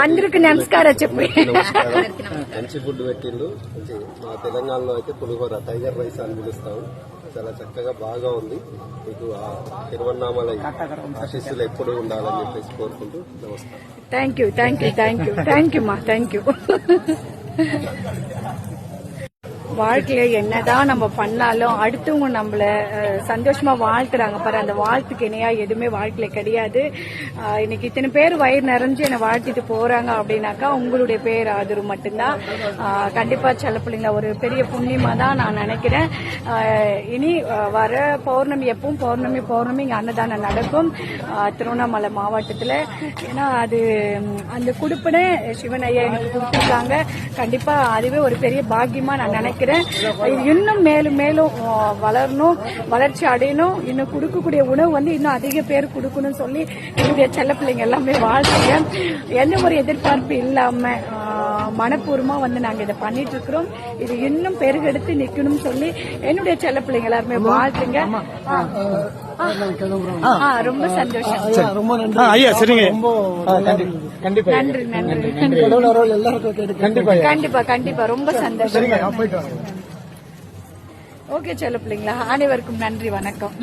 అందరికి నమస్కారం చెప్పి మంచి ఫుడ్ పెట్టిండు. మా తెలంగాణలో అయితే పులిహోర టైగర్ రైస్ అని పిలుస్తాం. చాలా చక్కగా బాగా ఉంది. మీకు ఆ తిరువన్నామల ఆశీస్సులు ఎప్పుడు ఉండాలని చెప్పేసి కోరుకుంటూ నమస్కారం. థ్యాంక్ యూ మా థ్యాంక్ యూ. வாழ்க்கையில என்னதான் நம்ம பண்ணாலும் அடுத்தவங்க நம்மள சந்தோஷமா வாழ்த்துறாங்க பாரு, அந்த வாழ்த்துக்கு இணையா எதுவுமே வாழ்க்கையில கிடையாது. இன்னைக்கு இத்தனை பேர் வயிறு நிறைஞ்சு என்னை வாழ்த்திட்டு போறாங்க அப்படின்னாக்கா உங்களுடைய பேர் ஆதரவு மட்டும்தான். கண்டிப்பா செல்ல பிள்ளைங்கள ஒரு பெரிய புண்ணியமா தான் நான் நினைக்கிறேன். இனி வர பௌர்ணமி எப்பவும் பௌர்ணமி இங்க அன்னதானம் நடக்கும் திருவண்ணாமலை மாவட்டத்துல. ஏன்னா அது அந்த குடுப்பினை சிவன் ஐயா எனக்கு கொடுத்துருக்காங்க. கண்டிப்பா அதுவே ஒரு பெரிய பாக்கியமா நான் நினைக்கிறேன். இன்னும் மேலும் மேலும் வளரணும், வளர்ச்சி அடையணும். இன்னும் கொடுக்கக்கூடிய உணவு வந்து இன்னும் அதிக பேர் கொடுக்கணும்னு சொல்லி என்னுடைய செல்ல பிள்ளைங்க எல்லாமே வாழ்த்துங்க. எந்த ஒரு எதிர்பார்ப்பு இல்லாம மனப்பூர்வமா வந்து நாங்க இதை பண்ணிட்டு இருக்கிறோம். இது இன்னும் பெருகெடுத்து நிக்கணும்னு சொல்லி என்னுடைய செல்ல பிள்ளைங்க எல்லாருமே வாழ்த்துங்க. ரொம்ப சந்தோஷம். ரொம்ப நன்றி ஐயா. சரிங்க, கண்டிப்பா ரொம்ப சந்தோஷம். ஓகே செல்ல பிள்ளைங்களா, அனைவருக்கும் நன்றி, வணக்கம்.